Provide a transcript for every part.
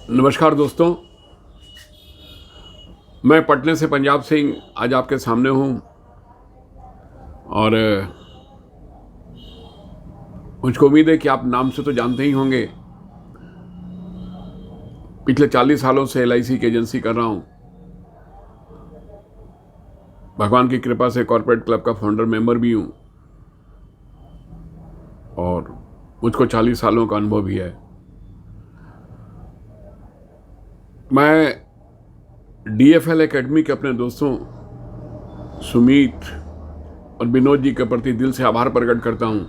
नमस्कार दोस्तों, मैं पटने से पंजाब सिंह आज आपके सामने हूँ और मुझको उम्मीद है कि आप नाम से तो जानते ही होंगे। पिछले 40 सालों से LIC की एजेंसी कर रहा हूँ। भगवान की कृपा से कॉर्पोरेट क्लब का फाउंडर मेंबर भी हूँ और मुझको 40 सालों का अनुभव भी है। मैं DFL एकेडमी के अपने दोस्तों सुमीत और विनोद जी के प्रति दिल से आभार प्रकट करता हूँ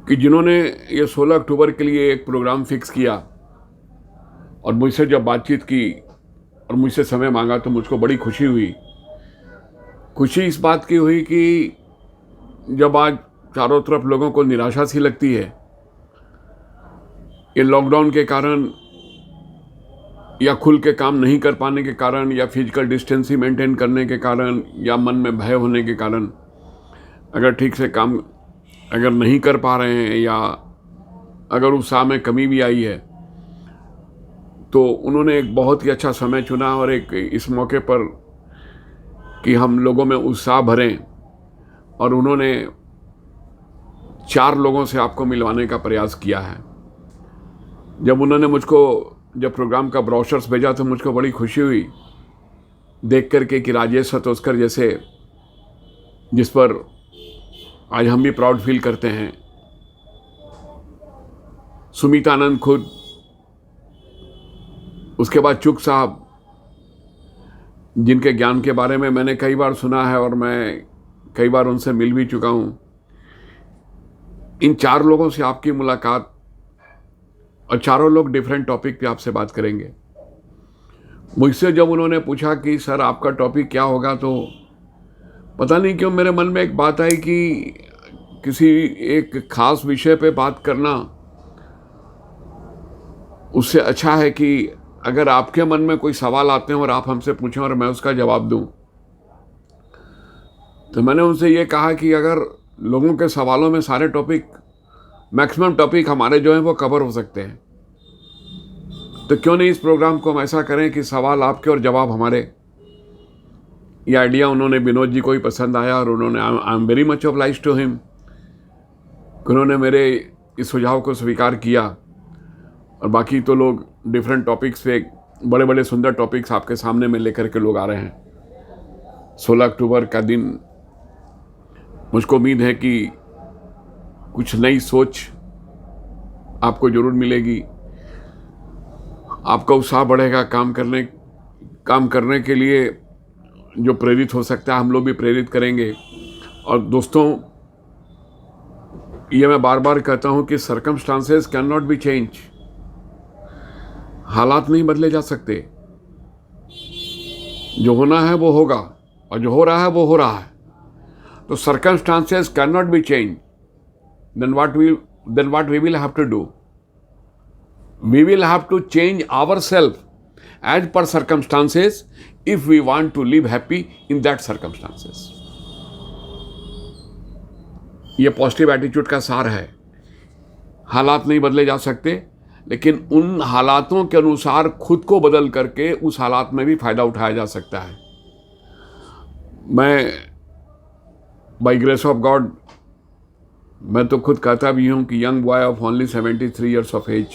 कि जिन्होंने ये 16 अक्टूबर के लिए एक प्रोग्राम फिक्स किया और मुझसे जब बातचीत की और मुझसे समय मांगा तो मुझको बड़ी खुशी हुई। खुशी इस बात की हुई कि जब आज चारों तरफ लोगों को निराशा सी लगती है, ये लॉकडाउन के कारण या खुल के काम नहीं कर पाने के कारण या फिजिकल डिस्टेंसिंग मेंटेन करने के कारण या मन में भय होने के कारण अगर ठीक से काम अगर नहीं कर पा रहे हैं या अगर उत्साह में कमी भी आई है, तो उन्होंने एक बहुत ही अच्छा समय चुना और एक इस मौके पर कि हम लोगों में उत्साह भरें और उन्होंने 4 लोगों से आपको मिलवाने का प्रयास किया है। जब उन्होंने मुझको जब प्रोग्राम का ब्रोशर्स भेजा तो मुझको बड़ी खुशी हुई देख करके कि राजेश सतोस्कर जैसे, जिस पर आज हम भी प्राउड फील करते हैं, सुमित आनंद खुद, उसके बाद चुग साहब, जिनके ज्ञान के बारे में मैंने कई बार सुना है और मैं कई बार उनसे मिल भी चुका हूँ। इन 4 लोगों से आपकी मुलाकात और चारों लोग डिफरेंट टॉपिक पे आपसे बात करेंगे। मुझसे जब उन्होंने पूछा कि सर आपका टॉपिक क्या होगा, तो पता नहीं क्यों मेरे मन में एक बात आई कि किसी एक खास विषय पे बात करना उससे अच्छा है कि अगर आपके मन में कोई सवाल आते हैं और आप हमसे पूछें और मैं उसका जवाब दूं। तो मैंने उनसे ये कहा कि अगर लोगों के सवालों में सारे टॉपिक, मैक्सिमम टॉपिक हमारे जो हैं वो कवर हो सकते हैं, तो क्यों नहीं इस प्रोग्राम को हम ऐसा करें कि सवाल आपके और जवाब हमारे। ये आइडिया उन्होंने विनोद जी को ही पसंद आया और उन्होंने I am very much obliged to him, उन्होंने मेरे इस सुझाव को स्वीकार किया। और बाकी तो लोग डिफरेंट टॉपिक्स पे बड़े बड़े सुंदर टॉपिक्स आपके सामने में लेकर के लोग आ रहे हैं। 16 अक्टूबर का दिन, मुझको उम्मीद है कि कुछ नई सोच आपको ज़रूर मिलेगी, आपका उत्साह बढ़ेगा काम करने के लिए। जो प्रेरित हो सकता है हम लोग भी प्रेरित करेंगे। और दोस्तों, ये मैं बार बार कहता हूँ कि circumstances can not be change, हालात नहीं बदले जा सकते। जो होना है वो होगा और जो हो रहा है वो हो रहा है। तो circumstances can not be change, then what we will have to do? We will have to change ourselves as per circumstances if we want to live happy in that circumstances. ये पॉजिटिव एटीट्यूड का सार है। हालात नहीं बदले जा सकते, लेकिन उन हालातों के अनुसार खुद को बदल करके उस हालात में भी फायदा उठाया जा सकता है। मैं बाय ग्रेस ऑफ गॉड, मैं तो खुद कहता भी हूँ कि young boy of only 73 years of age,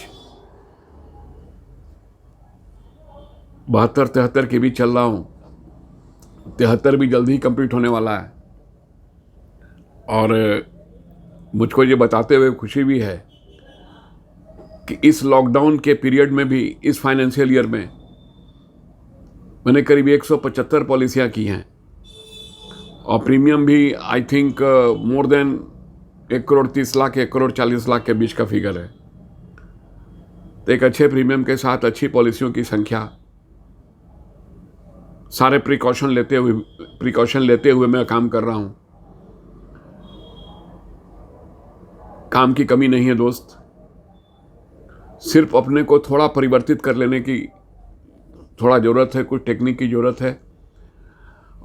72-73 के भी चल रहा हूँ। 73 भी जल्दी ही कंप्लीट होने वाला है। और मुझको ये बताते हुए खुशी भी है कि इस लॉकडाउन के पीरियड में भी, इस फाइनेंशियल ईयर में मैंने करीब 175 पॉलिसियाँ की हैं और प्रीमियम भी आई थिंक मोर देन 1,30,00,000 1,40,00,000 के बीच का फिगर है। तो एक अच्छे प्रीमियम के साथ अच्छी पॉलिसियों की संख्या, सारे प्रिकॉशन लेते हुए मैं काम कर रहा हूं। काम की कमी नहीं है दोस्त, सिर्फ अपने को थोड़ा परिवर्तित कर लेने की थोड़ा ज़रूरत है, कुछ टेक्निक की ज़रूरत है।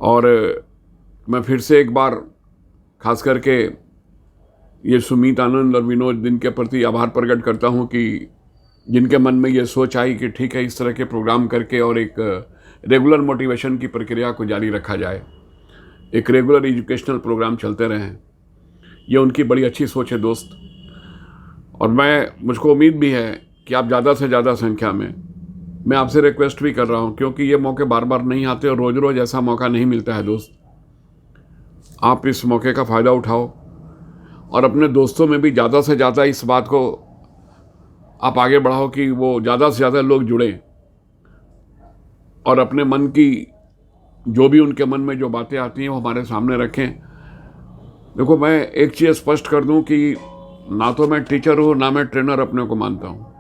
और मैं फिर से एक बार खास करके ये सुमित आनंद और विनोद, जिनके प्रति आभार प्रकट करता हूँ कि जिनके मन में ये सोच आई कि ठीक है, इस तरह के प्रोग्राम करके और एक रेगुलर मोटिवेशन की प्रक्रिया को जारी रखा जाए, एक रेगुलर एजुकेशनल प्रोग्राम चलते रहें, ये उनकी बड़ी अच्छी सोच है दोस्त। और मुझको उम्मीद भी है कि आप ज़्यादा से ज़्यादा संख्या में, मैं आपसे रिक्वेस्ट भी कर रहा हूँ, क्योंकि ये मौके बार बार नहीं आते और रोज़ रोज़ ऐसा मौका नहीं मिलता है दोस्त। आप इस मौके का फ़ायदा उठाओ और अपने दोस्तों में भी ज़्यादा से ज़्यादा इस बात को आप आगे बढ़ाओ कि वो ज़्यादा से ज़्यादा लोग जुड़ें और अपने मन की, जो भी उनके मन में जो बातें आती हैं वो हमारे सामने रखें। देखो, मैं एक चीज़ स्पष्ट कर दूं कि ना तो मैं टीचर हूँ, ना मैं ट्रेनर अपने को मानता हूँ।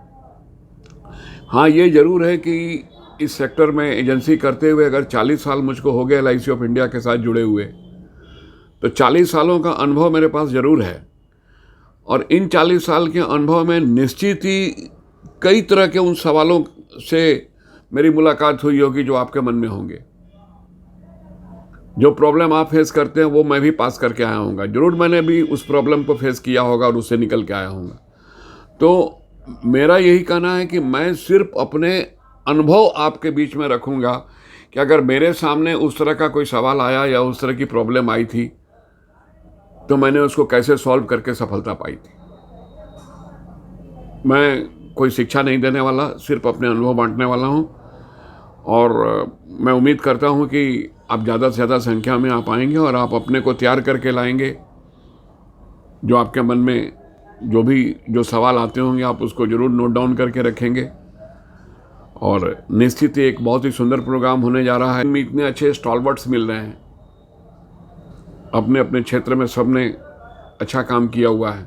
हाँ, ये ज़रूर है कि इस सेक्टर में एजेंसी करते हुए अगर 40 साल मुझको हो गए LIC ऑफ इंडिया के साथ जुड़े हुए, तो 40 सालों का अनुभव मेरे पास ज़रूर है। और इन 40 साल के अनुभव में निश्चित ही कई तरह के उन सवालों से मेरी मुलाकात हुई होगी जो आपके मन में होंगे। जो प्रॉब्लम आप फेस करते हैं वो मैं भी पास करके आया हूँगा, ज़रूर मैंने भी उस प्रॉब्लम को फेस किया होगा और उससे निकल के आया हूँगा। तो मेरा यही कहना है कि मैं सिर्फ अपने अनुभव आपके बीच में रखूँगा कि अगर मेरे सामने उस तरह का कोई सवाल आया या उस तरह की प्रॉब्लम आई थी तो मैंने उसको कैसे सॉल्व करके सफलता पाई थी। मैं कोई शिक्षा नहीं देने वाला, सिर्फ अपने अनुभव बांटने वाला हूँ। और मैं उम्मीद करता हूँ कि आप ज़्यादा से ज़्यादा संख्या में आप आएंगे और आप अपने को तैयार करके लाएंगे। जो आपके मन में जो सवाल आते होंगे आप उसको ज़रूर नोट डाउन करके रखेंगे। और निश्चित ही एक बहुत ही सुंदर प्रोग्राम होने जा रहा है। इतने अच्छे स्टॉलवर्ड्स मिल रहे हैं, अपने अपने क्षेत्र में सबने अच्छा काम किया हुआ है,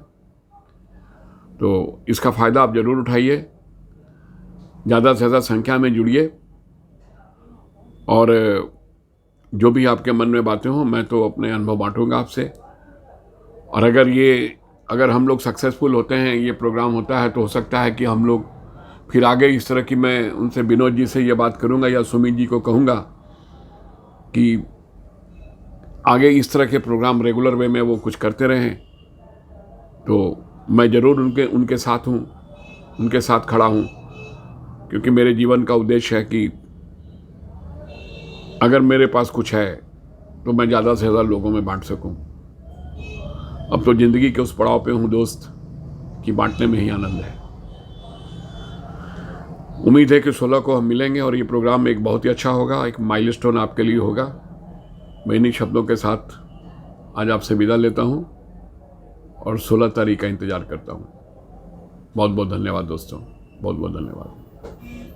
तो इसका फ़ायदा आप ज़रूर उठाइए, ज़्यादा से ज़्यादा संख्या में जुड़िए। और जो भी आपके मन में बातें हों, मैं तो अपने अनुभव बांटूंगा आपसे। और अगर हम लोग सक्सेसफुल होते हैं, ये प्रोग्राम होता है, तो हो सकता है कि हम लोग फिर आगे इस तरह की, मैं उनसे विनोद जी से ये बात करूंगा या सुमित जी को कहूँगा कि आगे इस तरह के प्रोग्राम रेगुलर वे में वो कुछ करते रहें। तो मैं ज़रूर उनके साथ हूँ, उनके साथ खड़ा हूँ, क्योंकि मेरे जीवन का उद्देश्य है कि अगर मेरे पास कुछ है तो मैं ज़्यादा से ज़्यादा लोगों में बांट सकूं। अब तो ज़िंदगी के उस पड़ाव पे हूं दोस्त कि बांटने में ही आनंद है। उम्मीद है कि 16 को हम मिलेंगे और ये प्रोग्राम एक बहुत ही अच्छा होगा, एक माइलस्टोन आपके लिए होगा। मैं इन्हीं शब्दों के साथ आज आपसे विदा लेता हूं और 16 तारीख का इंतज़ार करता हूं। बहुत बहुत धन्यवाद दोस्तों, बहुत बहुत धन्यवाद।